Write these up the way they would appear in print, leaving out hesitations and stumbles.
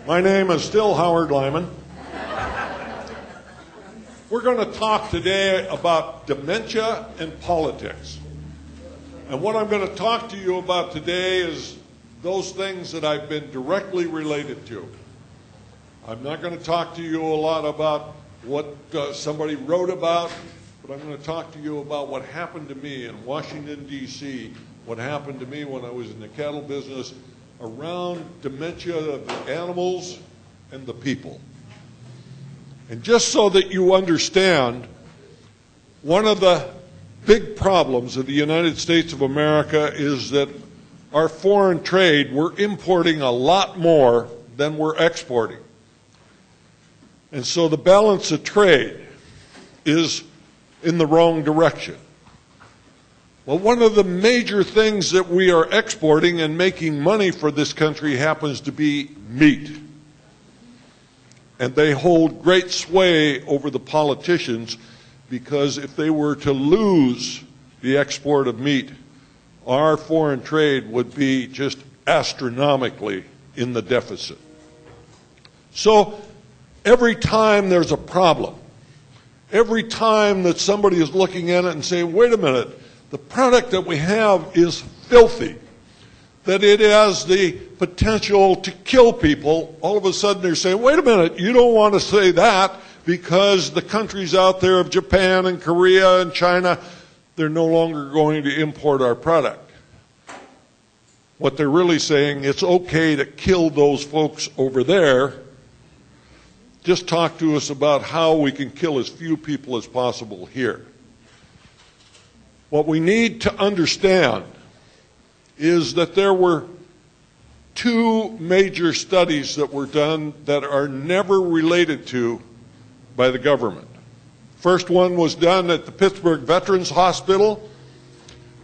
My name is still Howard Lyman. We're going to talk today about dementia and politics. And what I'm going to talk to you about today is those things that I've been directly related to. I'm not going to talk to you a lot about what somebody wrote about, but I'm going to talk to you about what happened to me in Washington, D.C., what happened to me when I was in the cattle business around dementia of the animals and the people. And just so that you understand, one of the big problems of the United States of America is that our foreign trade, we're importing a lot more than we're exporting. And so the balance of trade is in the wrong direction. Well, one of the major things that we are exporting and making money for this country happens to be meat. And they hold great sway over the politicians because if they were to lose the export of meat, our foreign trade would be just astronomically in the deficit. So every time there's a problem, every time that somebody is looking at it and saying, wait a minute, the product that we have is filthy, that it has the potential to kill people, all of a sudden they're saying, wait a minute, you don't want to say that because the countries out there of Japan and Korea and China, they're no longer going to import our product. What they're really saying, it's okay to kill those folks over there. Just talk to us about how we can kill as few people as possible here. What we need to understand is that there were two major studies that were done that are never related to by the government. First one was done at the Pittsburgh Veterans Hospital,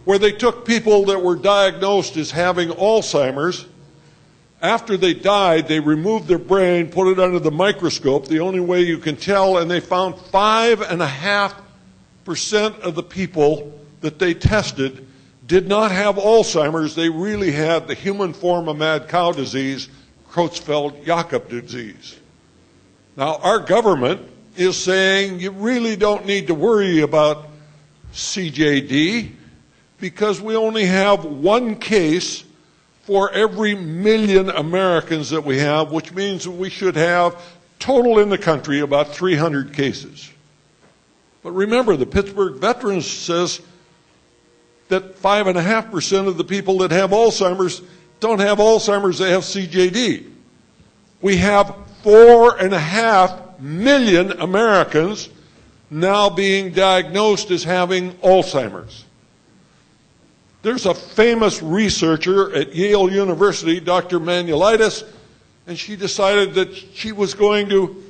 where they took people that were diagnosed as having Alzheimer's. After they died, they removed their brain, put it under the microscope, the only way you can tell, and they found 5.5% of the people that they tested did not have Alzheimer's. They really had the human form of mad cow disease, Creutzfeldt-Jakob disease. Now, our government is saying you really don't need to worry about CJD because we only have one case for every 1 million Americans that we have, which means that we should have total in the country about 300 cases. But remember, the Pittsburgh Veterans says that 5.5% of the people that have Alzheimer's don't have Alzheimer's, they have CJD. We have 4.5 million Americans now being diagnosed as having Alzheimer's. There's a famous researcher at Yale University, Dr. Manuelitis, and she decided that she was going to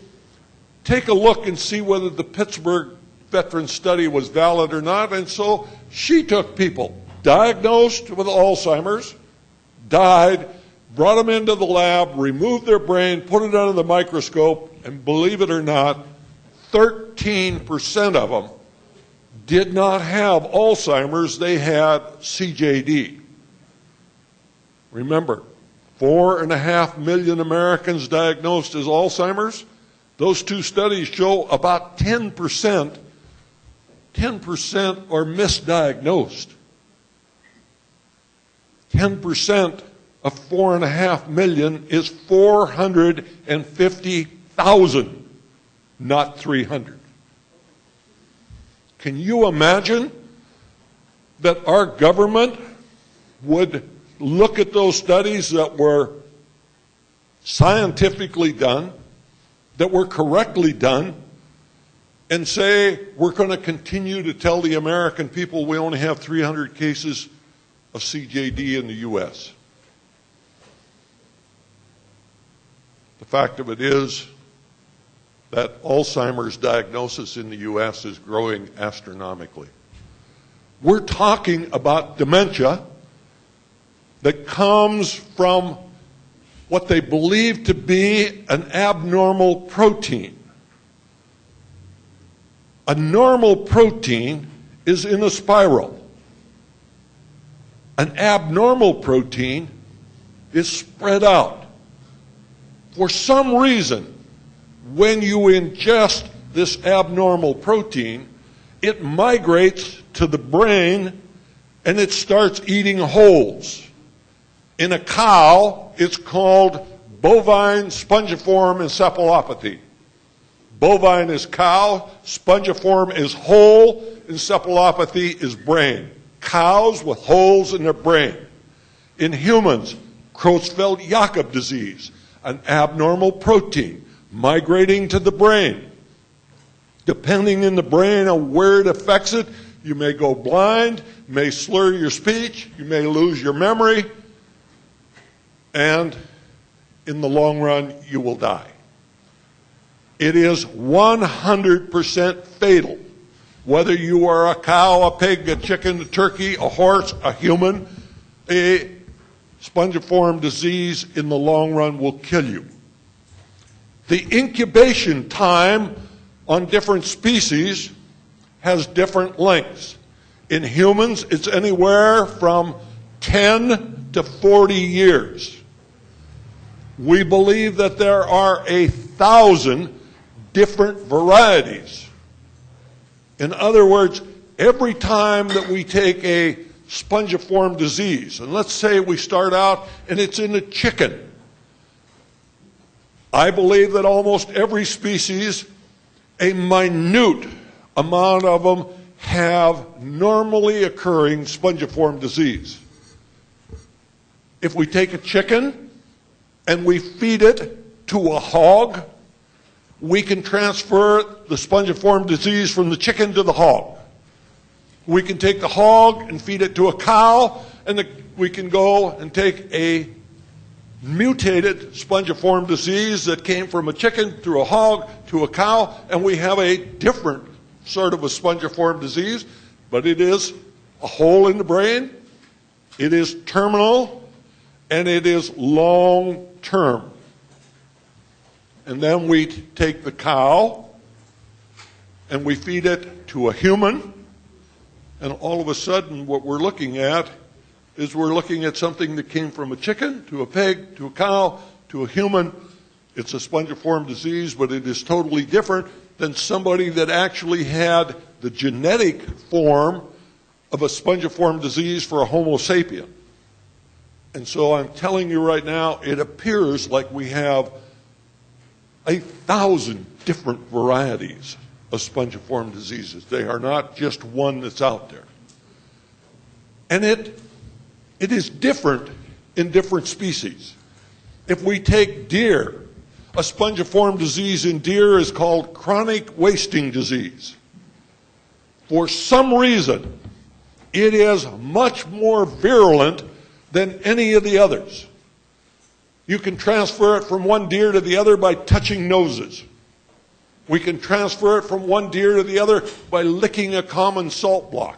take a look and see whether the Pittsburgh veteran study was valid or not, and so she took people diagnosed with Alzheimer's, died, brought them into the lab, removed their brain, put it under the microscope, and believe it or not, 13% of them did not have Alzheimer's, they had CJD. Remember, 4.5 million Americans diagnosed as Alzheimer's. Those two studies show about 10% are misdiagnosed. 10% of 4.5 million is 450,000, not 300. Can you imagine that our government would look at those studies that were scientifically done, that were correctly done, and say we're going to continue to tell the American people we only have 300 cases of CJD in the U.S.? The fact of it is that Alzheimer's diagnosis in the U.S. is growing astronomically. We're talking about dementia that comes from what they believe to be an abnormal protein. A normal protein is in a spiral. An abnormal protein is spread out. For some reason, when you ingest this abnormal protein, it migrates to the brain and it starts eating holes. In a cow, it's called bovine spongiform encephalopathy. Bovine is cow, spongiform is hole, encephalopathy is brain. Cows with holes in their brain. In humans, Creutzfeldt-Jakob disease, an abnormal protein migrating to the brain. Depending in the brain on where it affects it, you may go blind, may slur your speech, you may lose your memory, and in the long run, you will die. It is 100% fatal. Whether you are a cow, a pig, a chicken, a turkey, a horse, a human, a spongiform disease in the long run will kill you. The incubation time on different species has different lengths. In humans, it's anywhere from 10 to 40 years. We believe that there are 1,000 different varieties. In other words, every time that we take a spongiform disease, and let's say we start out and it's in a chicken, I believe that almost every species, a minute amount of them have normally occurring spongiform disease. If we take a chicken and we feed it to a hog, we can transfer the spongiform disease from the chicken to the hog. We can take the hog and feed it to a cow, and we can go and take a mutated spongiform disease that came from a chicken through a hog to a cow, and we have a different sort of a spongiform disease, but it is a hole in the brain, it is terminal, and it is long-term. And then we take the cow and we feed it to a human, and all of a sudden what we're looking at is we're looking at something that came from a chicken to a pig to a cow to a human. It's a spongiform disease, but it is totally different than somebody that actually had the genetic form of a spongiform disease for a Homo sapien. And so I'm telling you right now, it appears like we have 1,000 different varieties of spongiform diseases. They are not just one that's out there. And it is different in different species. If we take deer, a spongiform disease in deer is called chronic wasting disease. For some reason, it is much more virulent than any of the others. You can transfer it from one deer to the other by touching noses. We can transfer it from one deer to the other by licking a common salt block.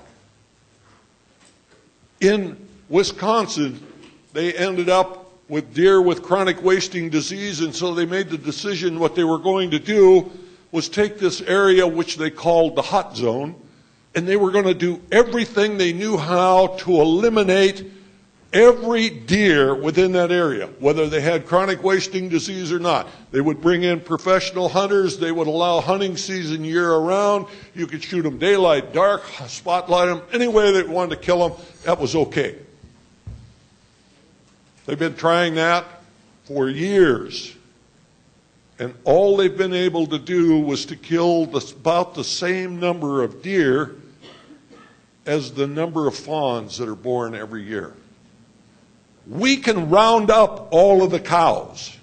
In Wisconsin, they ended up with deer with chronic wasting disease, and so they made the decision what they were going to do was take this area which they called the hot zone, and they were going to do everything they knew how to eliminate every deer within that area, whether they had chronic wasting disease or not. They would bring in professional hunters. They would allow hunting season year-round. You could shoot them daylight, dark, spotlight them, any way they wanted to kill them. That was okay. They've been trying that for years. And all they've been able to do was to kill about the same number of deer as the number of fawns that are born every year. We can round up all of the cows.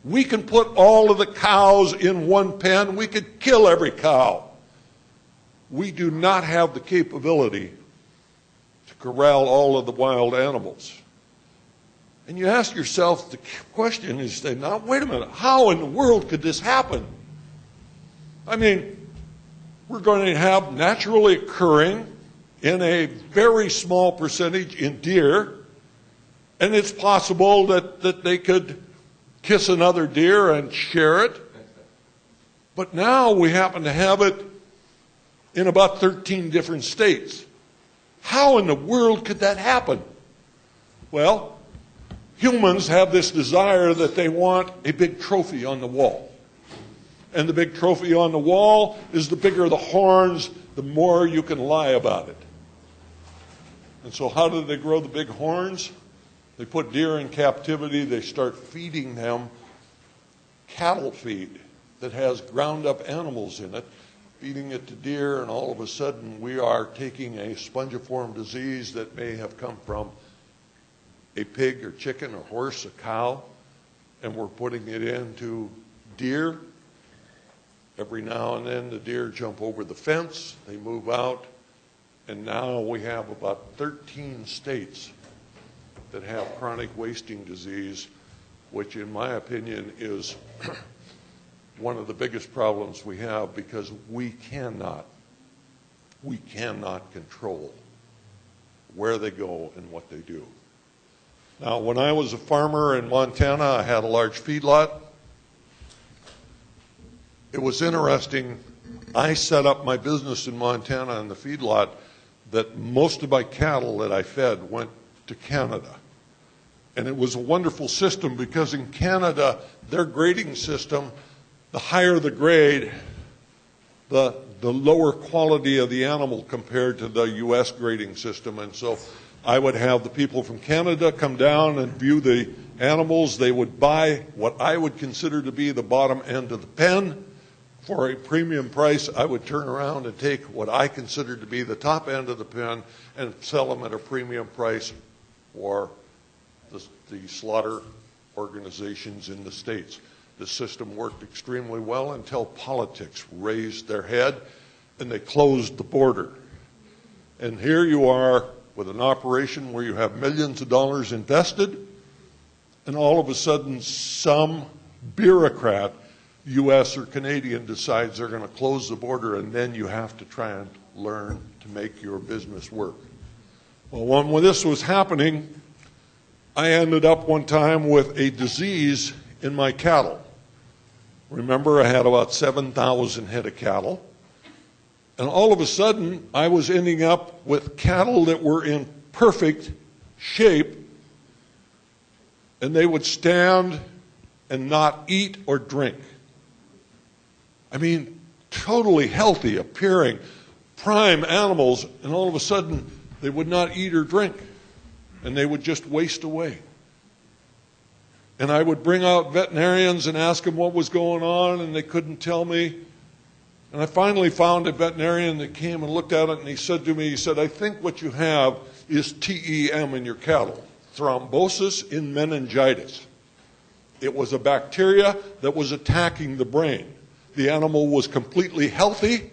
We can put all of the cows in one pen. We could kill every cow. We do not have the capability to corral all of the wild animals. And you ask yourself the question is, now, wait a minute, how in the world could this happen? I mean, we're going to have naturally occurring in a very small percentage in deer, and it's possible that they could kiss another deer and share it. But now we happen to have it in about 13 different states. How in the world could that happen? Well, humans have this desire that they want a big trophy on the wall. And the big trophy on the wall is the bigger the horns, the more you can lie about it. And so how do they grow the big horns? They put deer in captivity. They start feeding them cattle feed that has ground up animals in it, feeding it to deer, and all of a sudden we are taking a spongiform disease that may have come from a pig or chicken or horse, a cow, and we're putting it into deer. Every now and then the deer jump over the fence, they move out, and now we have about 13 states that have chronic wasting disease, which in my opinion is one of the biggest problems we have, because we cannot control where they go and what they do. Now, when I was a farmer in Montana, I had a large feedlot. It was interesting. I set up my business in Montana in the feedlot that most of my cattle that I fed went to Canada. And it was a wonderful system, because in Canada, their grading system, the higher the grade, the lower quality of the animal compared to the U.S. grading system. And so I would have the people from Canada come down and view the animals. They would buy what I would consider to be the bottom end of the pen. For a premium price, I would turn around and take what I considered to be the top end of the pen and sell them at a premium price for the slaughter organizations in the States. The system worked extremely well until politics raised their head and they closed the border. And here you are with an operation where you have millions of dollars invested, and all of a sudden some bureaucrat, U.S. or Canadian, decides they're going to close the border, and then you have to try and learn to make your business work. Well, when this was happening, I ended up one time with a disease in my cattle. Remember, I had about 7,000 head of cattle. And all of a sudden, I was ending up with cattle that were in perfect shape, and they would stand and not eat or drink. I mean, totally healthy appearing, prime animals, and all of a sudden, they would not eat or drink, and they would just waste away. And I would bring out veterinarians and ask them what was going on, and they couldn't tell me. And I finally found a veterinarian that came and looked at it, and he said to me, he said, "I think what you have is TEM in your cattle, thrombosis in meningitis." It was a bacteria that was attacking the brain. The animal was completely healthy,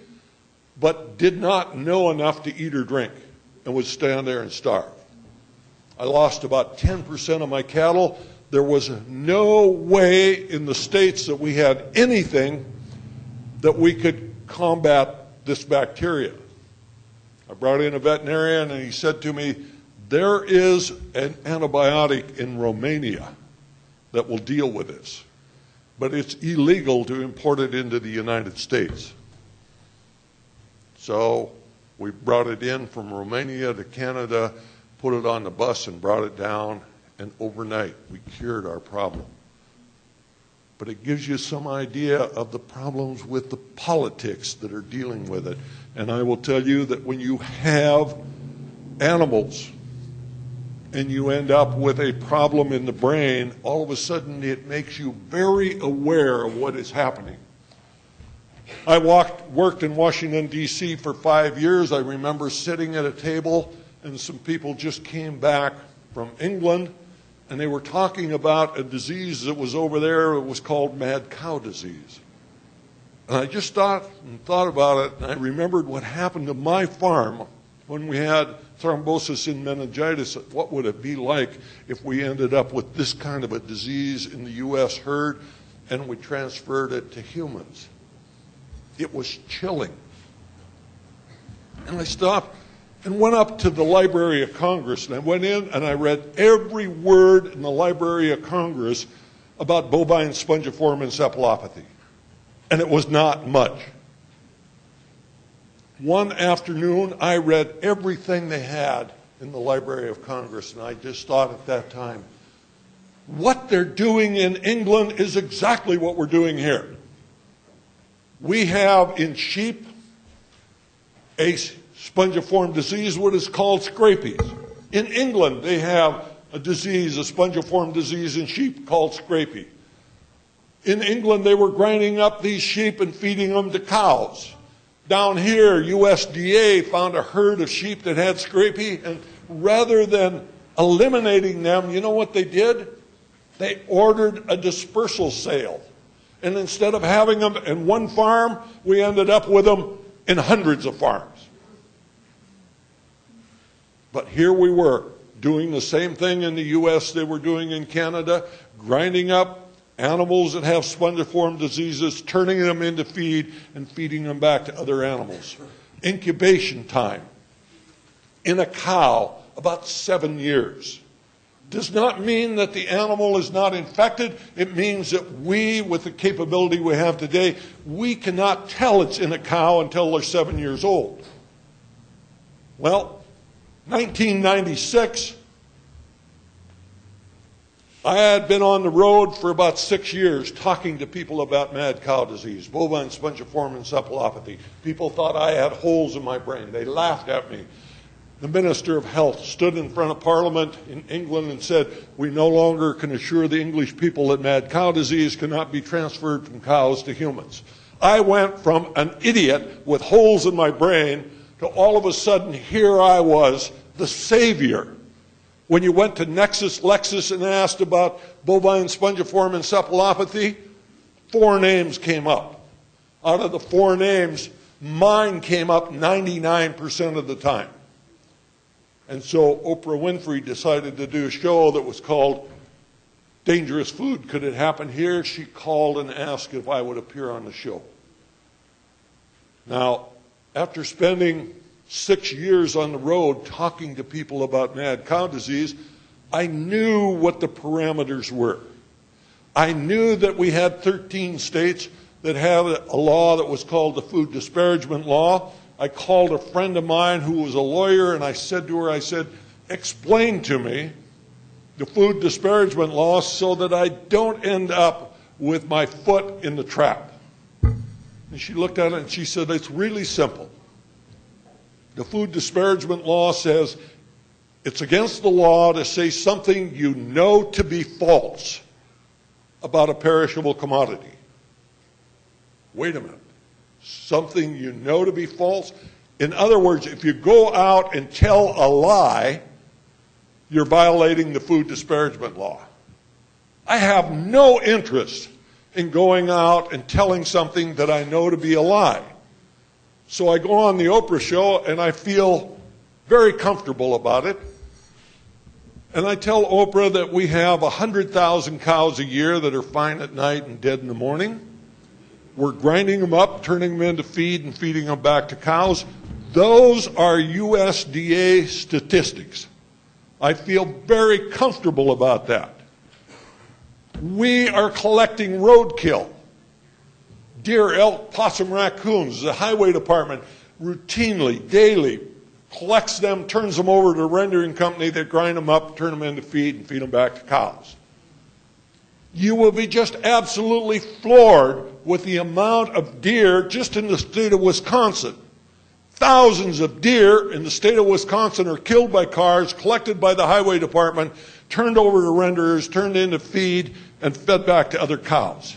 but did not know enough to eat or drink, and would stand there and starve. I lost about 10% of my cattle. There was no way in the States that we had anything that we could combat this bacteria. I brought in a veterinarian, and he said to me, "There is an antibiotic in Romania that will deal with this, but it's illegal to import it into the United States." So we brought it in from Romania to Canada, put it on the bus and brought it down, and overnight we cured our problem. But it gives you some idea of the problems with the politics that are dealing with it. And I will tell you that when you have animals and you end up with a problem in the brain, all of a sudden it makes you very aware of what is happening. I worked in Washington, D.C. for 5 years. I remember sitting at a table, and some people just came back from England, and they were talking about a disease that was over there. It was called mad cow disease. And I just thought about it, and I remembered what happened to my farm when we had thrombosis in meningitis. What would it be like if we ended up with this kind of a disease in the U.S. herd and we transferred it to humans? It was chilling. And I stopped and went up to the Library of Congress, and I went in and I read every word in the Library of Congress about bovine spongiform encephalopathy. And it was not much. One afternoon, I read everything they had in the Library of Congress, and I just thought at that time, What they're doing in England is exactly what we're doing here. We have in sheep a spongiform disease, what is called scabies. In England, they have a disease, a spongiform disease in sheep called scabies. In England, they were grinding up these sheep and feeding them to cows. Down here, USDA found a herd of sheep that had scabies, and rather than eliminating them, you know what they did? They ordered a dispersal sale. And instead of having them in one farm, we ended up with them in hundreds of farms. But here we were, doing the same thing in the U.S. they were doing in Canada, grinding up animals that have spongiform diseases, turning them into feed, and feeding them back to other animals. Incubation time in a cow, about 7 years. Does not mean that the animal is not infected. It means that we, with the capability we have today, we cannot tell it's in a cow until they're 7 years old. Well, 1996, I had been on the road for about 6 years talking to people about mad cow disease, bovine spongiform encephalopathy. People thought I had holes in my brain. They laughed at me. The Minister of Health stood in front of Parliament in England and said, "We no longer can assure the English people that mad cow disease cannot be transferred from cows to humans." I went from an idiot with holes in my brain to all of a sudden here I was, the savior. When you went to Nexus Lexus and asked about bovine spongiform encephalopathy, 4 names came up. Out of the 4 names, mine came up 99% of the time. And so Oprah Winfrey decided to do a show that was called Dangerous Food. Could it happen here? She called and asked if I would appear on the show. Now, after spending 6 years on the road talking to people about mad cow disease, I knew what the parameters were. I knew that we had 13 states that had a law that was called the Food Disparagement Law. I called a friend of mine who was a lawyer, and I said to her, explain to me the food disparagement law so that I don't end up with my foot in the trap. And she looked at it and she said, it's really simple. The food disparagement law says it's against the law to say something you know to be false about a perishable commodity. Wait a minute. Something you know to be false? In other words, if you go out and tell a lie, you're violating the food disparagement law. I have no interest in going out and telling something that I know to be a lie. So I go on the Oprah show and I feel very comfortable about it. And I tell Oprah that we have 100,000 cows a year that are fine at night and dead in the morning. We're grinding them up, turning them into feed, and feeding them back to cows. Those are USDA statistics. I feel very comfortable about that. We are collecting roadkill. Deer, elk, possum, raccoons. The highway department routinely, daily, collects them, turns them over to a rendering company that grind them up, turn them into feed, and feed them back to cows. You will be just absolutely floored with the amount of deer just in the state of Wisconsin. Thousands of deer in the state of Wisconsin are killed by cars, collected by the highway department, turned over to renderers, turned into feed, and fed back to other cows.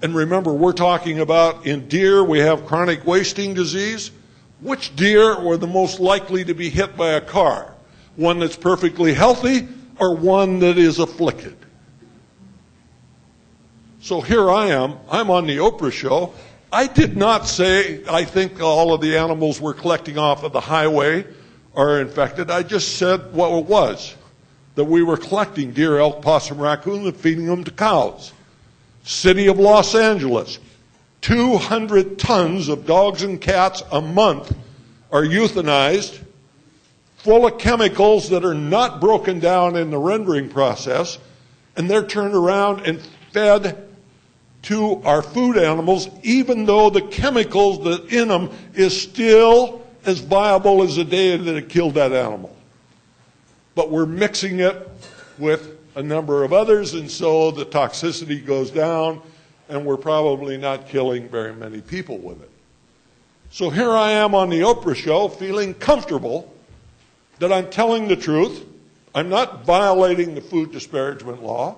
And remember, we're talking about in deer, we have chronic wasting disease. Which deer were the most likely to be hit by a car? One that's perfectly healthy or one that is afflicted? So here I am, I'm on the Oprah show. I did not say I think all of the animals we're collecting off of the highway are infected. I just said what it was, that we were collecting deer, elk, possum, raccoons, and feeding them to cows. City of Los Angeles, 200 tons of dogs and cats a month are euthanized, full of chemicals that are not broken down in the rendering process, and they're turned around and fed to our food animals, even though the chemicals that in them is still as viable as the day that it killed that animal. But we're mixing it with a number of others, and so the toxicity goes down, and we're probably not killing very many people with it. So here I am on the Oprah show feeling comfortable that I'm telling the truth. I'm not violating the food disparagement law.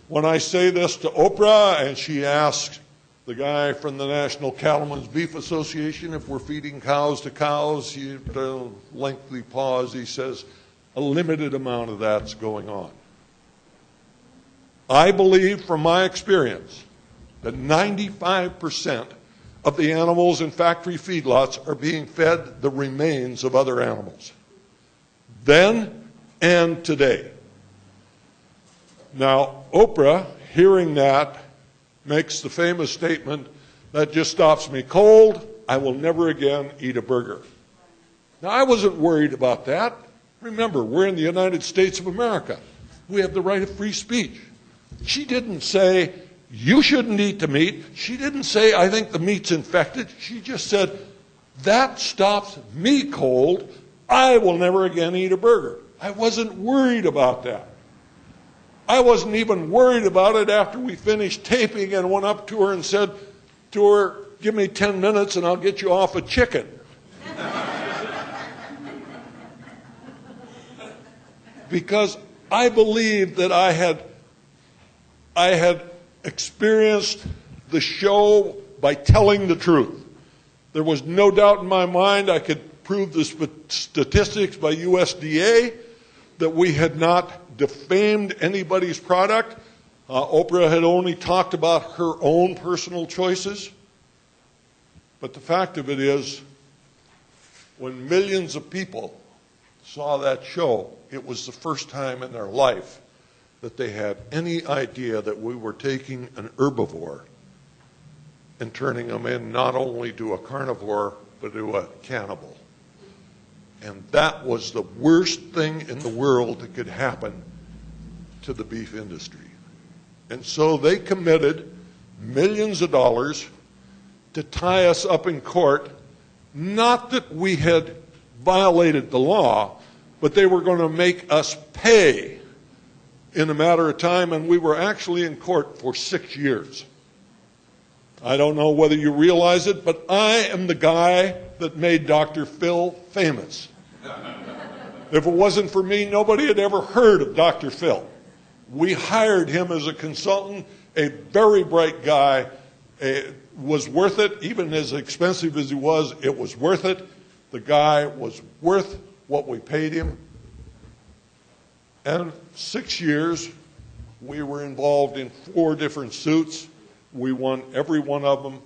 When I say this to Oprah and she asks the guy from the National Cattlemen's Beef Association if we're feeding cows to cows, a lengthy pause, he says, a limited amount of that's going on. I believe from my experience that 95% of the animals in factory feedlots are being fed the remains of other animals. Then and today. Now, Oprah, hearing that, makes the famous statement, that just stops me cold, I will never again eat a burger. Now, I wasn't worried about that. Remember, we're in the United States of America. We have the right of free speech. She didn't say, you shouldn't eat the meat. She didn't say, I think the meat's infected. She just said, that stops me cold. I will never again eat a burger. I wasn't worried about that. I wasn't even worried about it after we finished taping and went up to her and said to her, give me 10 minutes and I'll get you off a chicken. Because I believed that I had experienced the show by telling the truth. There was no doubt in my mind I could prove the statistics by USDA that we had not defamed anybody's product. Oprah had only talked about her own personal choices. But the fact of it is, when millions of people saw that show, it was the first time in their life that they had any idea that we were taking an herbivore and turning them in not only to a carnivore, but to a cannibal. And that was the worst thing in the world that could happen to the beef industry. And so they committed millions of dollars to tie us up in court, not that we had violated the law, but they were going to make us pay in a matter of time, and we were actually in court for 6 years. I don't know whether you realize it, but I am the guy that made Dr. Phil famous. If it wasn't for me, nobody had ever heard of Dr. Phil. We hired him as a consultant, a very bright guy. It was worth it, even as expensive as he was, it was worth it. The guy was worth what we paid him. And 6 years, we were involved in 4 different suits. We won every one of them.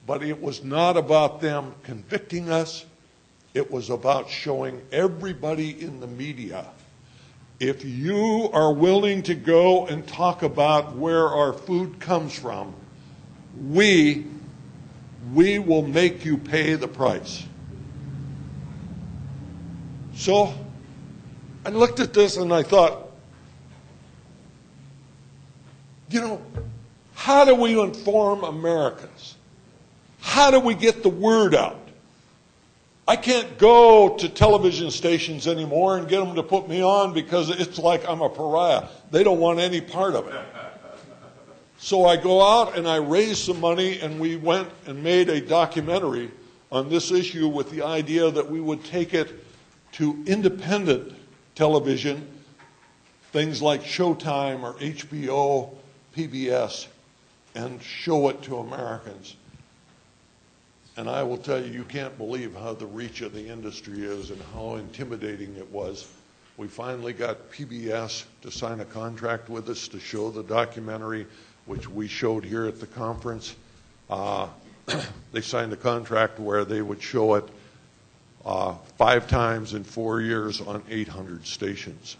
But it was not about them convicting us. It was about showing everybody in the media, if you are willing to go and talk about where our food comes from, we will make you pay the price. So I looked at this and I thought, how do we inform Americans? How do we get the word out? I can't go to television stations anymore and get them to put me on because it's like I'm a pariah. They don't want any part of it. So I go out and I raise some money, and we went and made a documentary on this issue with the idea that we would take it to independent television, things like Showtime or HBO, PBS, and show it to Americans. And I will tell you, you can't believe how the reach of the industry is and how intimidating it was. We finally got PBS to sign a contract with us to show the documentary, which we showed here at the conference. They signed a contract where they would show it 5 times in 4 years on 800 stations.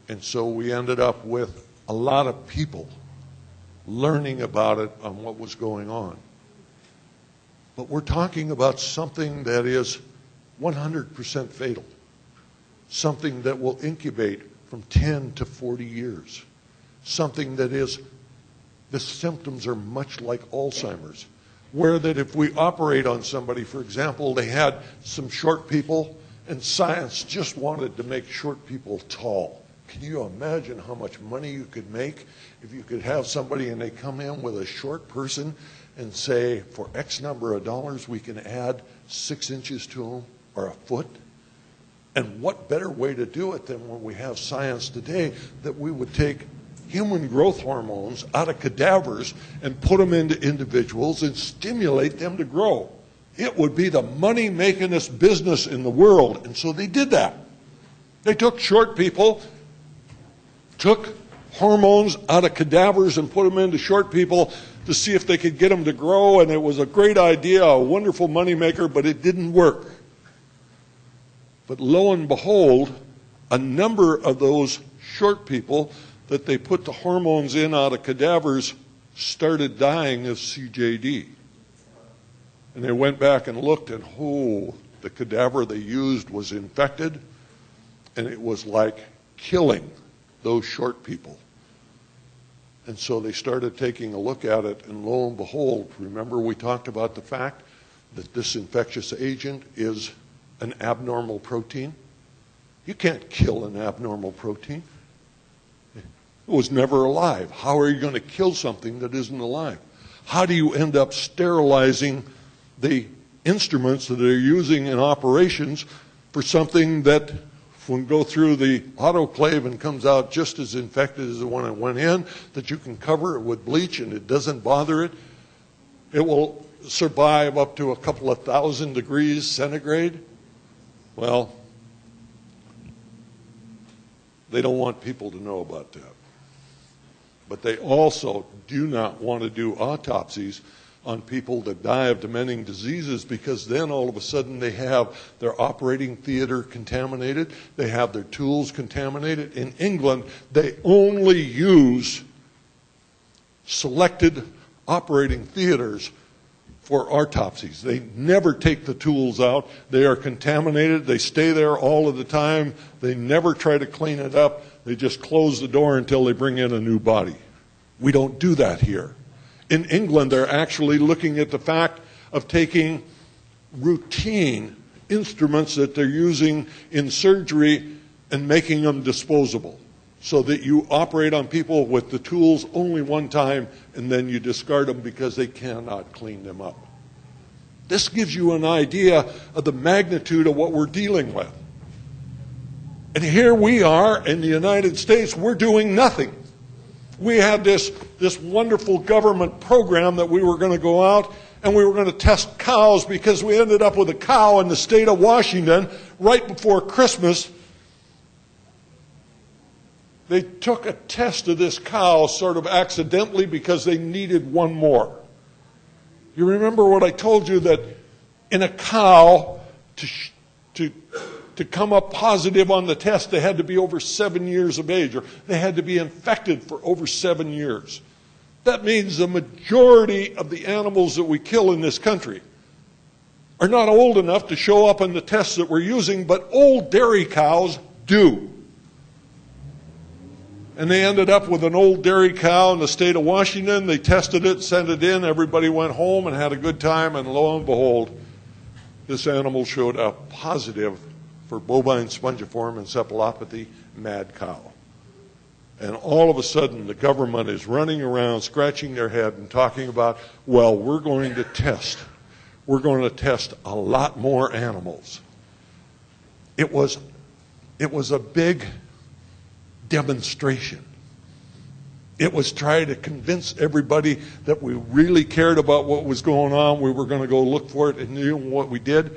And so we ended up with a lot of people learning about it on what was going on. But we're talking about something that is 100% fatal, something that will incubate from 10 to 40 years, something that is, the symptoms are much like Alzheimer's, where that if we operate on somebody, for example, they had some short people, and science just wanted to make short people tall. Can you imagine how much money you could make if you could have somebody and they come in with a short person and say, for X number of dollars, we can add 6 inches to them or a foot? And what better way to do it than when we have science today that we would take human growth hormones out of cadavers and put them into individuals and stimulate them to grow? It would be the money-makingest business in the world. And so they did that. They took short people, took hormones out of cadavers and put them into short people to see if they could get them to grow, and it was a great idea, a wonderful moneymaker, but it didn't work. But lo and behold, a number of those short people that they put the hormones in out of cadavers started dying of CJD. And they went back and looked, and the cadaver they used was infected, and it was like killing those short people. And so they started taking a look at it, and lo and behold, remember we talked about the fact that this infectious agent is an abnormal protein? You can't kill an abnormal protein. It was never alive. How are you going to kill something that isn't alive? How do you end up sterilizing the instruments that they're using in operations for something that when go through the autoclave and comes out just as infected as the one that went in, that you can cover it with bleach and it doesn't bother it? It will survive up to a couple of 1,000 degrees centigrade. Well, they don't want people to know about that. But they also do not want to do autopsies on people that die of dementing diseases, because then all of a sudden they have their operating theater contaminated, they have their tools contaminated. In England, they only use selected operating theaters for autopsies. They never take the tools out. They are contaminated. They stay there all of the time. They never try to clean it up. They just close the door until they bring in a new body. We don't do that here. In England, they're actually looking at the fact of taking routine instruments that they're using in surgery and making them disposable, so that you operate on people with the tools only one time and then you discard them because they cannot clean them up. This gives you an idea of the magnitude of what we're dealing with. And here we are in the United States, we're doing nothing. We had this wonderful government program that we were going to go out and we were going to test cows, because we ended up with a cow in the state of Washington right before Christmas. They took a test of this cow sort of accidentally because they needed one more. You remember what I told you, that in a cow, to come up positive on the test, they had to be over 7 years of age, or they had to be infected for over 7 years. That means the majority of the animals that we kill in this country are not old enough to show up on the tests that we're using, but old dairy cows do. And they ended up with an old dairy cow in the state of Washington. They tested it, sent it in, everybody went home and had a good time, and lo and behold, this animal showed up positive for bovine spongiform encephalopathy, mad cow. And all of a sudden, the government is running around, scratching their head and talking about, well, we're going to test a lot more animals. It was a big demonstration. It was trying to convince everybody that we really cared about what was going on. We were going to go look for it, and you know what we did?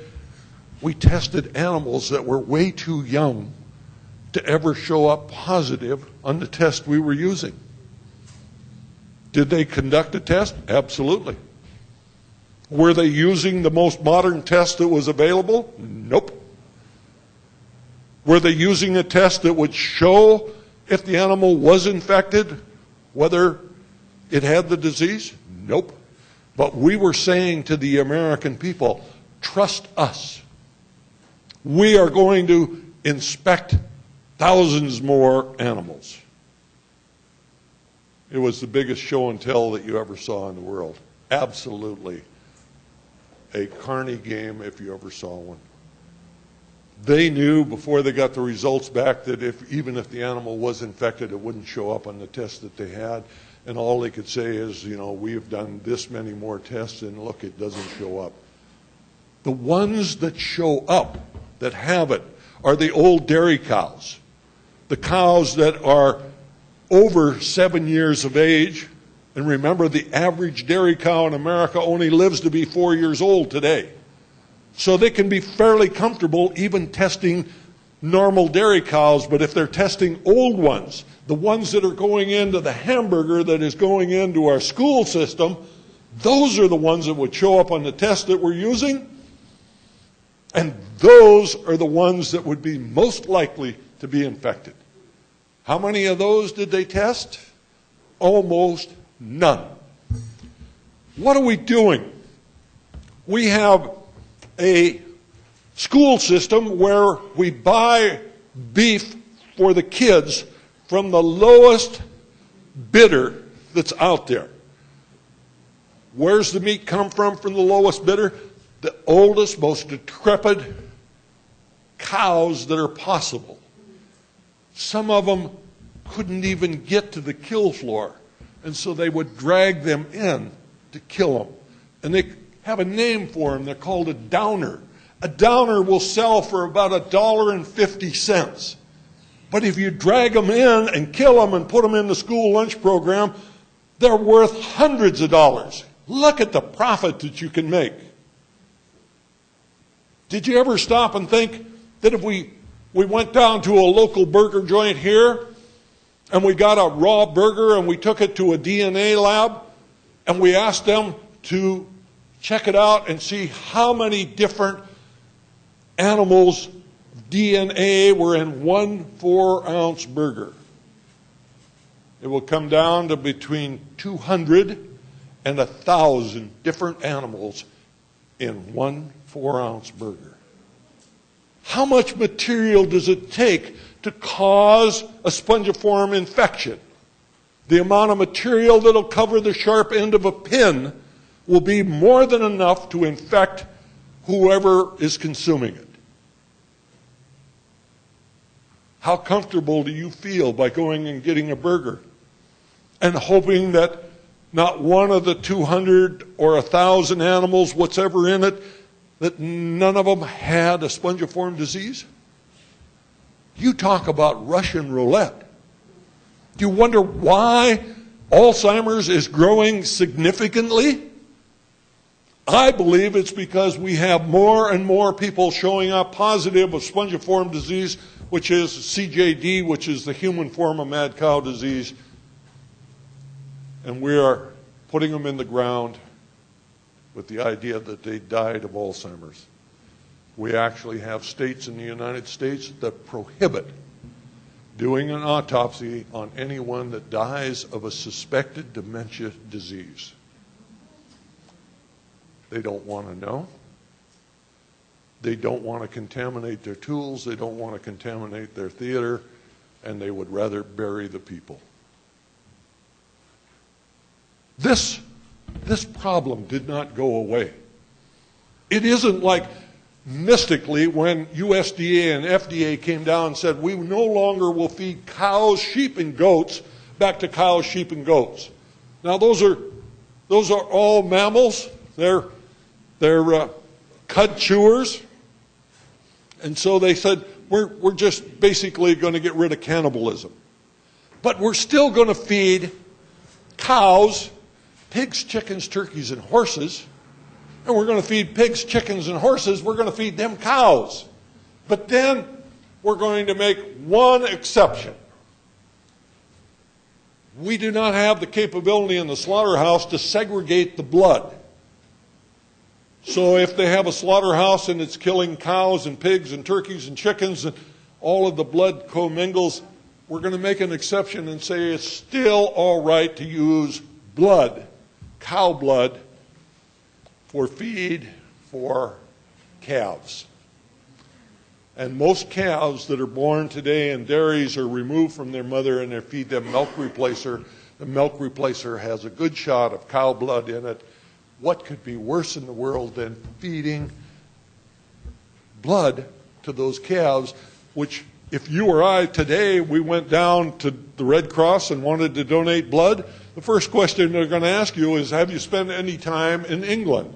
We tested animals that were way too young to ever show up positive on the test we were using. Did they conduct a test? Absolutely. Were they using the most modern test that was available? Nope. Were they using a test that would show if the animal was infected, whether it had the disease? Nope. But we were saying to the American people, trust us. We are going to inspect thousands more animals. It was the biggest show and tell that you ever saw in the world. Absolutely a carny game if you ever saw one. They knew before they got the results back that even if the animal was infected, it wouldn't show up on the test that they had. And all they could say is, you know, we have done this many more tests and look, it doesn't show up. The ones that show up, that have it, are the old dairy cows. The cows that are over 7 years of age. And remember, the average dairy cow in America only lives to be 4 years old today. So they can be fairly comfortable even testing normal dairy cows, but if they're testing old ones, the ones that are going into the hamburger that is going into our school system, those are the ones that would show up on the test that we're using, and those are the ones that would be most likely to be infected. How many of those did they test? Almost none. What are we doing? We have a school system where we buy beef for the kids from the lowest bidder that's out there. Where's the meat come from the lowest bidder? The oldest, most decrepit cows that are possible. Some of them couldn't even get to the kill floor, and so they would drag them in to kill them. And they have a name for them. They're called a downer. A downer will sell for about $1.50. But if you drag them in and kill them and put them in the school lunch program, they're worth hundreds of dollars. Look at the profit that you can make. Did you ever stop and think that if we went down to a local burger joint here and we got a raw burger and we took it to a DNA lab and we asked them to check it out and see how many different animals' DNA were in one 4-ounce burger? It will come down to between 200 and 1,000 different animals in one 4-ounce burger. How much material does it take to cause a spongiform infection? The amount of material that will cover the sharp end of a pin will be more than enough to infect whoever is consuming it. How comfortable do you feel by going and getting a burger and hoping that not one of the 200 or 1,000 animals, whatever in it, that none of them had a spongiform disease? You talk about Russian roulette. Do you wonder why Alzheimer's is growing significantly? I believe it's because we have more and more people showing up positive of spongiform disease, which is CJD, which is the human form of mad cow disease. And we are putting them in the ground with the idea that they died of Alzheimer's. We actually have states in the United States that prohibit doing an autopsy on anyone that dies of a suspected dementia disease. They don't want to know. They don't want to contaminate their tools. They don't want to contaminate their theater. And they would rather bury the people. This problem did not go away. It isn't like mystically when USDA and FDA came down and said, we no longer will feed cows, sheep, and goats back to cows, sheep, and goats. Now those are all mammals. They're cud chewers. And so they said, we're just basically going to get rid of cannibalism. But we're still going to feed cows, pigs, chickens, turkeys, and horses. And we're going to feed pigs, chickens, and horses. We're going to feed them cows. But then we're going to make one exception. We do not have the capability in the slaughterhouse to segregate the blood. So if they have a slaughterhouse and it's killing cows and pigs and turkeys and chickens and all of the blood commingles, we're going to make an exception and say it's still all right to use blood, cow blood, for feed for calves. And most calves that are born today in dairies are removed from their mother and they feed them milk replacer. The milk replacer has a good shot of cow blood in it. What could be worse in the world than feeding blood to those calves, which if you or I today, we went down to the Red Cross and wanted to donate blood, the first question they're going to ask you is, have you spent any time in England?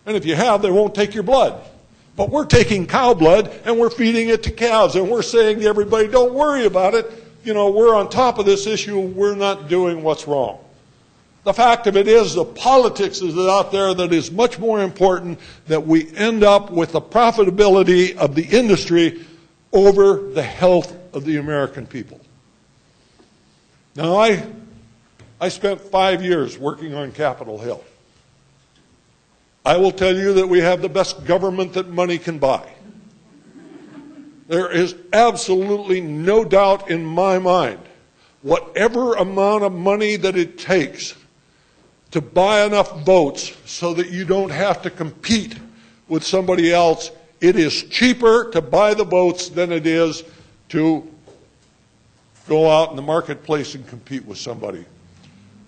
And if you have, they won't take your blood. But we're taking cow blood and we're feeding it to calves, and we're saying to everybody, don't worry about it. You know, we're on top of this issue. We're not doing what's wrong. The fact of it is, the politics is out there that is much more important, that we end up with the profitability of the industry over the health of the American people. Now, I spent 5 years working on Capitol Hill. I will tell you that we have the best government that money can buy. There is absolutely no doubt in my mind, whatever amount of money that it takes to buy enough votes so that you don't have to compete with somebody else, it is cheaper to buy the votes than it is to go out in the marketplace and compete with somebody.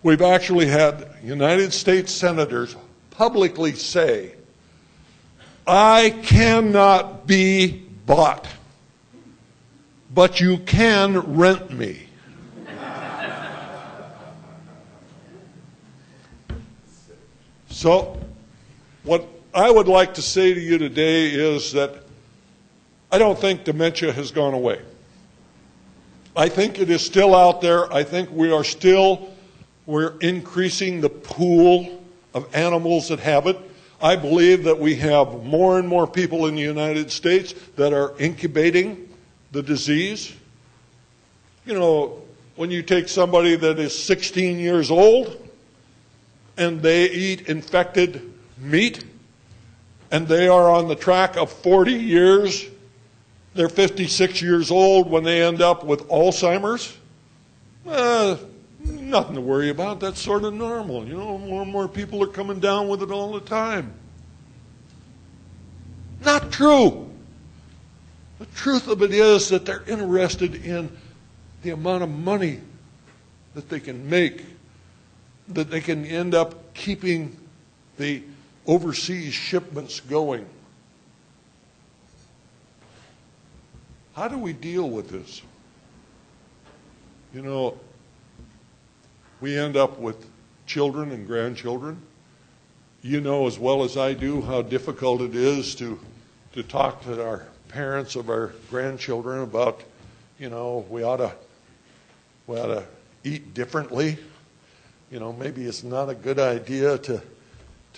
We've actually had United States senators publicly say, I cannot be bought, but you can rent me. So, what I would like to say to you today is that I don't think dementia has gone away. I think it is still out there. I think we're increasing the pool of animals that have it. I believe that we have more and more people in the United States that are incubating the disease. You know, when you take somebody that is 16 years old and they eat infected meat and they are on the track of 40 years, they're 56 years old when they end up with Alzheimer's, nothing to worry about. That's sort of normal. You know, more and more people are coming down with it all the time. Not true. The truth of it is that they're interested in the amount of money that they can make, that they can end up keeping the overseas shipments going. How do we deal with this? You know, we end up with children and grandchildren. You know as well as I do how difficult it is to talk to our parents of our grandchildren about, you know, we ought to eat differently. You know, maybe it's not a good idea to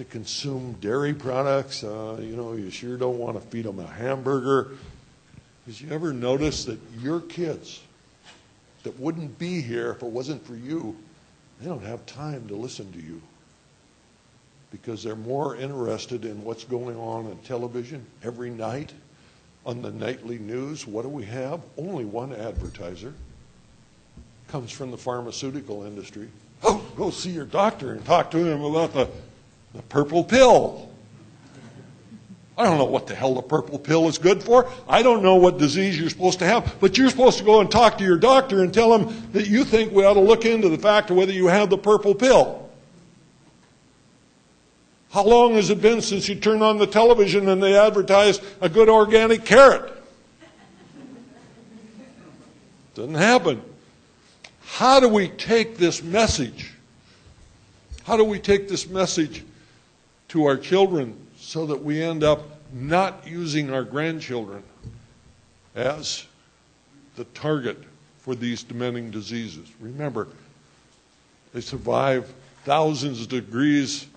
consume dairy products. You know, you sure don't want to feed them a hamburger. Because you ever notice that your kids that wouldn't be here if it wasn't for you, they don't have time to listen to you because they're more interested in what's going on television every night, on the nightly news. What do we have? Only one advertiser. Comes from the pharmaceutical industry. Oh, go see your doctor and talk to him about the purple pill. I don't know what the hell the purple pill is good for. I don't know what disease you're supposed to have, but you're supposed to go and talk to your doctor and tell him that you think we ought to look into the fact of whether you have the purple pill. How long has it been since you turned on the television and they advertised a good organic carrot? Doesn't happen. How do we take this message? How do we take this message to our children so that we end up not using our grandchildren as the target for these dementing diseases? Remember, they survive thousands of degrees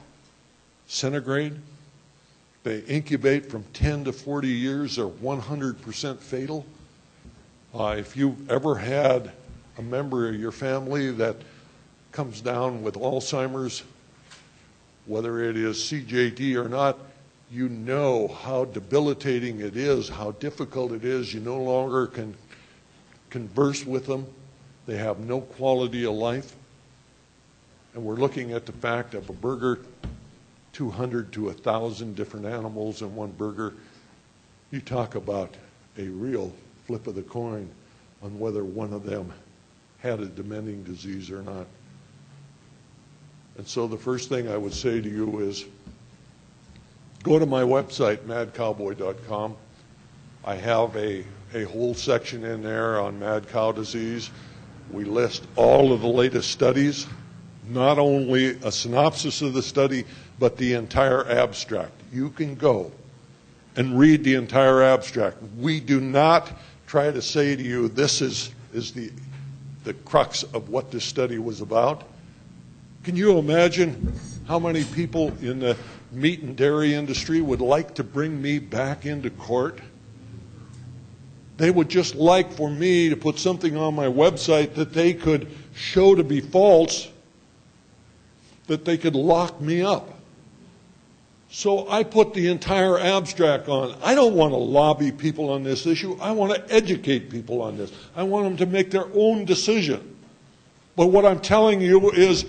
centigrade. They incubate from 10 to 40 years. They're 100% fatal. If you've ever had a member of your family that comes down with Alzheimer's, whether it is CJD or not, you know how debilitating it is, how difficult it is. You no longer can converse with them. They have no quality of life. And we're looking at the fact of a burger, 200 to 1,000 different animals in one burger. You talk about a real flip of the coin on whether one of them had a dementing disease or not. And so the first thing I would say to you is go to my website, madcowboy.com. I have a whole section in there on mad cow disease. We list all of the latest studies, not only a synopsis of the study, but the entire abstract. You can go and read the entire abstract. We do not try to say to you, this is the crux of what this study was about. Can you imagine how many people in the meat and dairy industry would like to bring me back into court? They would just like for me to put something on my website that they could show to be false, that they could lock me up. So I put the entire abstract on. I don't want to lobby people on this issue. I want to educate people on this. I want them to make their own decision. But what I'm telling you is,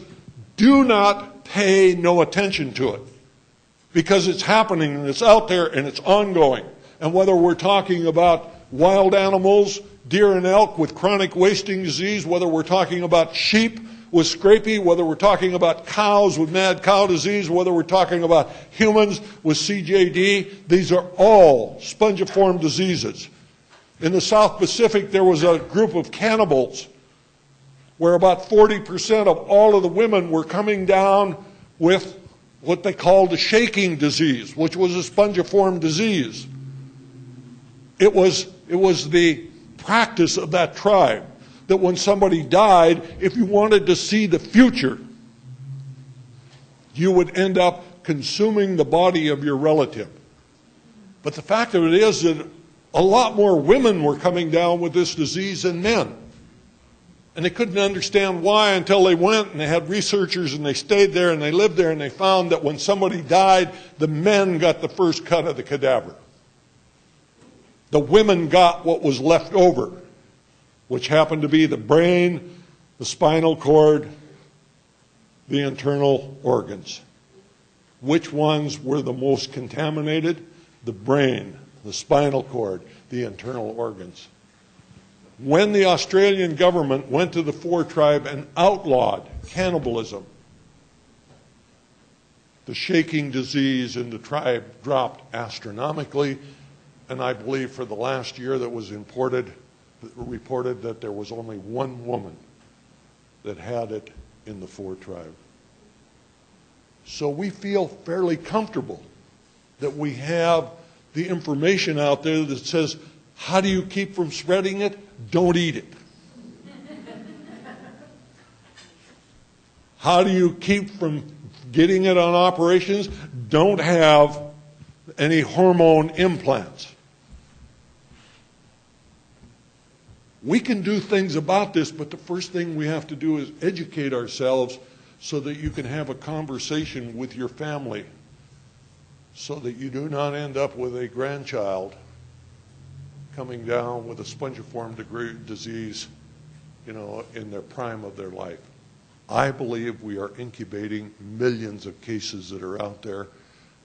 do not pay no attention to it, because it's happening and it's out there and it's ongoing. And whether we're talking about wild animals, deer and elk with chronic wasting disease, whether we're talking about sheep with scrapie, whether we're talking about cows with mad cow disease, whether we're talking about humans with CJD, these are all spongiform diseases. In the South Pacific, there was a group of cannibals where about 40% of all of the women were coming down with what they called a shaking disease, which was a spongiform disease. It was the practice of that tribe that when somebody died, if you wanted to see the future, you would end up consuming the body of your relative. But the fact of it is that a lot more women were coming down with this disease than men. And they couldn't understand why until they went and they had researchers and they stayed there and they lived there and they found that when somebody died, the men got the first cut of the cadaver. The women got what was left over, which happened to be the brain, the spinal cord, the internal organs. Which ones were the most contaminated? The brain, the spinal cord, the internal organs. When the Australian government went to the Four Tribe and outlawed cannibalism, the shaking disease in the tribe dropped astronomically, and I believe for the last year that was reported that there was only one woman that had it in the Four Tribe. So we feel fairly comfortable that we have the information out there that says, how do you keep from spreading it? Don't eat it. How do you keep from getting it on operations? Don't have any hormone implants. We can do things about this, but the first thing we have to do is educate ourselves so that you can have a conversation with your family, so that you do not end up with a grandchild coming down with a spongiform disease, in their prime of their life. I believe we are incubating millions of cases that are out there.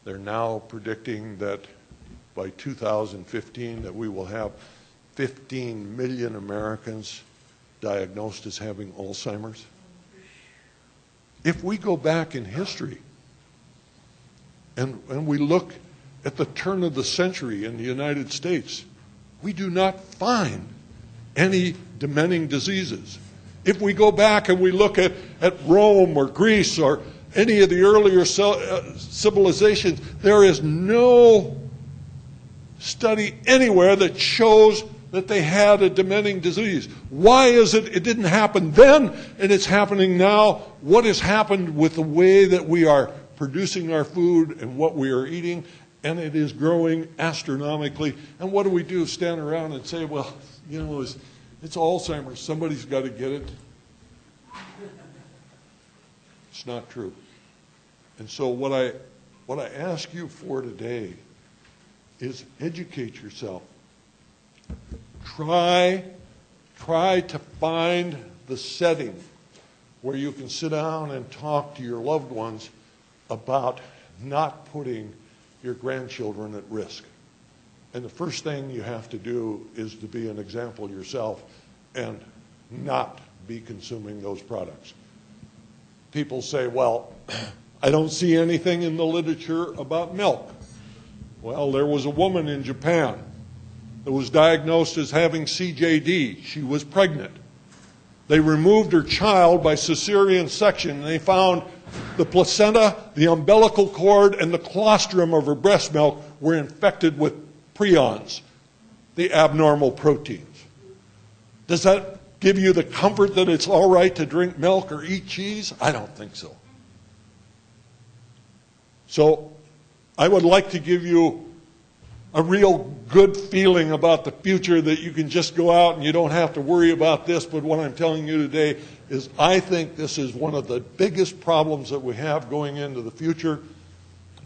They're now predicting that by 2015 that we will have 15 million Americans diagnosed as having Alzheimer's. If we go back in history and we look at the turn of the century in the United States, we do not find any dementing diseases. If we go back and we look at Rome or Greece or any of the earlier civilizations, there is no study anywhere that shows that they had a dementing disease. Why is it didn't happen then and it's happening now? What has happened with the way that we are producing our food and what we are eating? And it is growing astronomically. And what do? Stand around and say, well, it's Alzheimer's. Somebody's got to get it. It's not true. And so what I ask you for today is educate yourself. Try to find the setting where you can sit down and talk to your loved ones about not putting your grandchildren at risk. And the first thing you have to do is to be an example yourself and not be consuming those products. People say, well, I don't see anything in the literature about milk. Well, there was a woman in Japan that was diagnosed as having CJD. She was pregnant. They removed her child by cesarean section, and they found the placenta, the umbilical cord, and the colostrum of her breast milk were infected with prions, the abnormal proteins. Does that give you the comfort that it's all right to drink milk or eat cheese? I don't think so. So I would like to give you a real good feeling about the future, that you can just go out and you don't have to worry about this. But what I'm telling you today is I think this is one of the biggest problems that we have going into the future.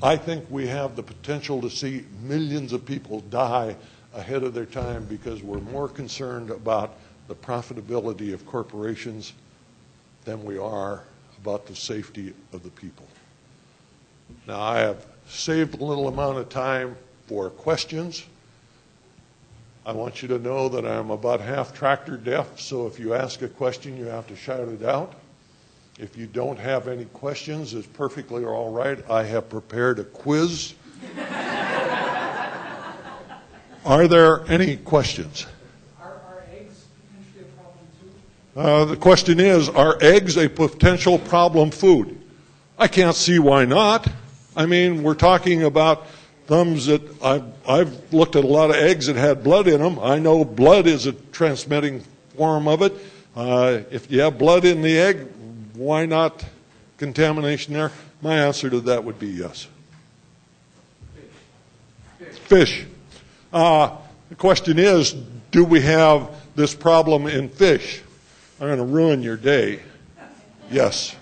I think we have the potential to see millions of people die ahead of their time because we're more concerned about the profitability of corporations than we are about the safety of the people. Now, I have saved a little amount of time for questions. I want you to know that I'm about half tractor deaf, so if you ask a question, you have to shout it out. If you don't have any questions, it's perfectly all right. I have prepared a quiz. Are there any questions? Are eggs potentially a problem too? The question is, are eggs a potential problem food? I can't see why not. I mean, we're talking about thumbs that I've looked at a lot of eggs that had blood in them. I know blood is a transmitting form of it. If you have blood in the egg, why not contamination there? My answer to that would be yes. Fish. The question is, do we have this problem in fish? I'm going to ruin your day. Yes.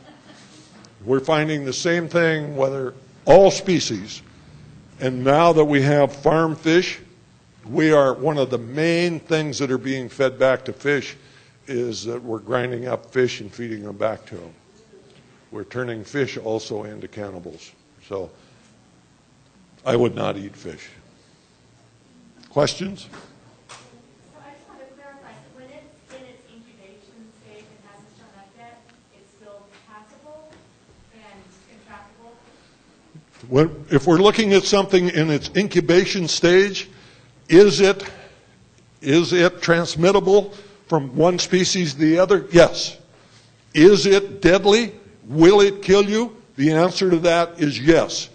We're finding the same thing, whether all species. And now that we have farm fish, we are one of the main things that are being fed back to fish is that we're grinding up fish and feeding them back to them. We're turning fish also into cannibals. So I would not eat fish. Questions? So I just want to clarify, when it's in its incubation stage and hasn't shown up yet, it's still passable and intractable? If we're looking at something in its incubation stage, is it transmittable from one species to the other? Yes. Is it deadly? Will it kill you? The answer to that is yes.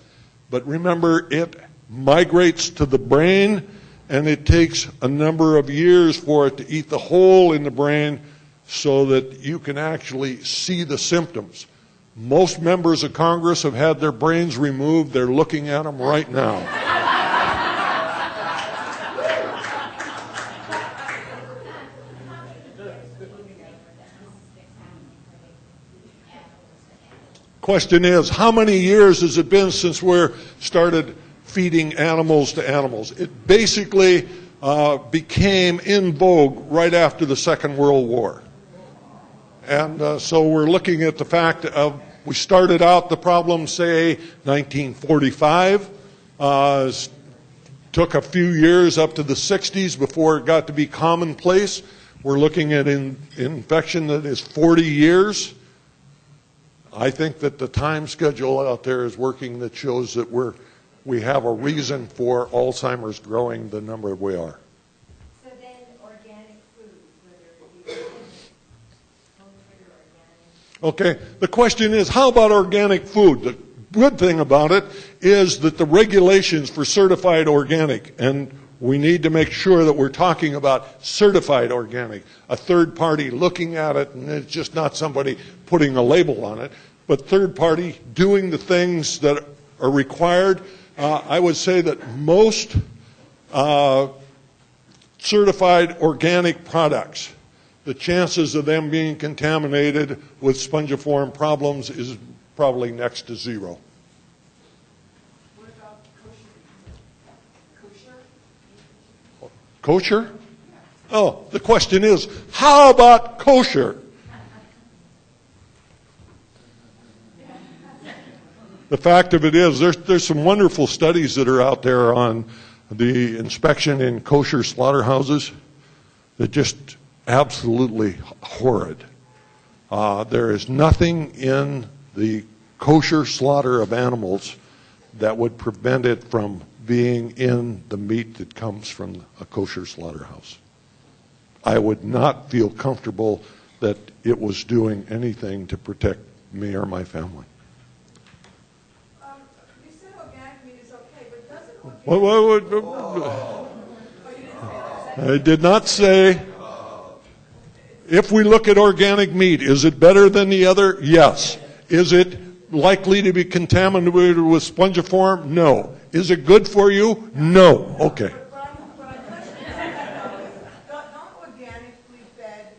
But remember, it migrates to the brain, and it takes a number of years for it to eat the hole in the brain so that you can actually see the symptoms. Most members of Congress have had their brains removed. They're looking at them right now. Question is, how many years has it been since we started feeding animals to animals? It basically became in vogue right after the Second World War. And so we're looking at the fact of, we started out the problem, say, 1945. Took a few years up to the 60s before it got to be commonplace. We're looking at an infection that is 40 years. I think that the time schedule out there is working that shows that we have a reason for Alzheimer's growing the number we are. So then organic foods, whether it be home-treated or organic. Okay, the question is, how about organic food? The good thing about it is that the regulations for certified organic, and we need to make sure that we're talking about certified organic, a third party looking at it, and it's just not somebody putting a label on it, but third party doing the things that are required. I would say that most certified organic products, the chances of them being contaminated with spongiform problems is probably next to zero. What about kosher? Kosher? Oh, the question is, how about kosher? The fact of it is, there's some wonderful studies that are out there on the inspection in kosher slaughterhouses that just absolutely horrid. There is nothing in the kosher slaughter of animals that would prevent it from being in the meat that comes from a kosher slaughterhouse. I would not feel comfortable that it was doing anything to protect me or my family. You said organic meat is okay, but doesn't organic... I did not say... If we look at organic meat, is it better than the other? Yes. Is it likely to be contaminated with spongiform? No. Is it good for you? No. Okay. But I'm questioning that, don't organically fed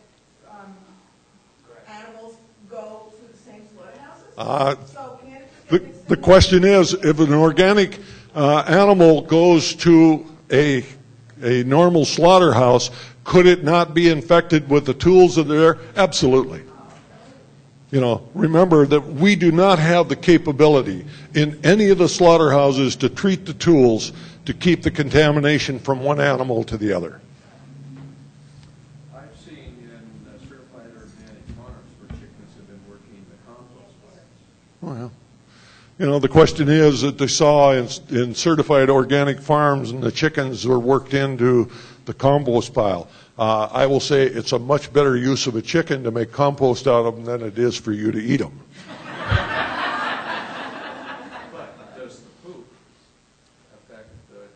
animals go to the same slaughterhouses? So can it just get mixed The in? question is, if an organic animal goes to a normal slaughterhouse, could it not be infected with the tools that are there? Absolutely. You know, remember that we do not have the capability in any of the slaughterhouses to treat the tools to keep the contamination from one animal to the other. I've seen in certified organic farms where chickens have been working the compost piles. Oh, yeah. You know, the question is that they saw in certified organic farms and the chickens were worked into the compost pile. I will say it's a much better use of a chicken to make compost out of them than it is for you to eat them. But does the poop affect the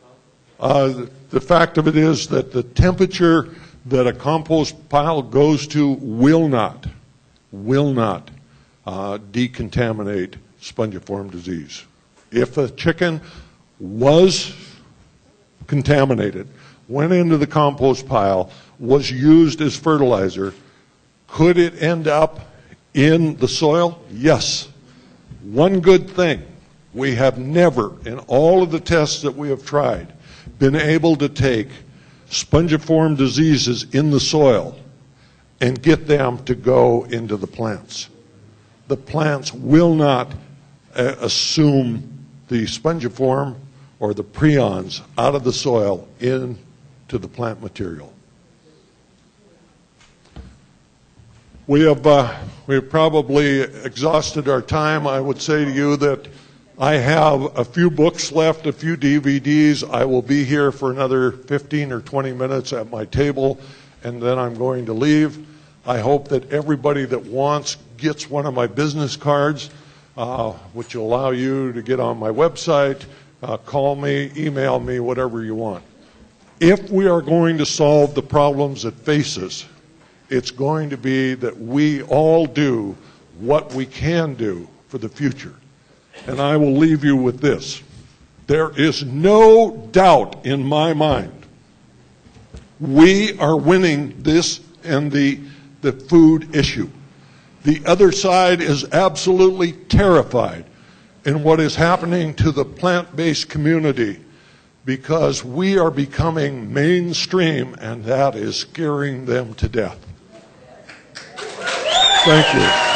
compost? The fact of it is that the temperature that a compost pile goes to will not decontaminate spongiform disease. If a chicken was contaminated, went into the compost pile, was used as fertilizer, could it end up in the soil? Yes. One good thing, we have never, in all of the tests that we have tried, been able to take spongiform diseases in the soil and get them to go into the plants. The plants will not assume the spongiform or the prions out of the soil into the plant material. We have probably exhausted our time. I would say to you that I have a few books left, a few DVDs. I will be here for another 15 or 20 minutes at my table, and then I'm going to leave. I hope that everybody that wants gets one of my business cards, which will allow you to get on my website, call me, email me, whatever you want. If we are going to solve the problems that face us, it's going to be that we all do what we can do for the future. And I will leave you with this. There is no doubt in my mind we are winning this and the food issue. The other side is absolutely terrified in what is happening to the plant-based community because we are becoming mainstream, and that is scaring them to death. Thank you.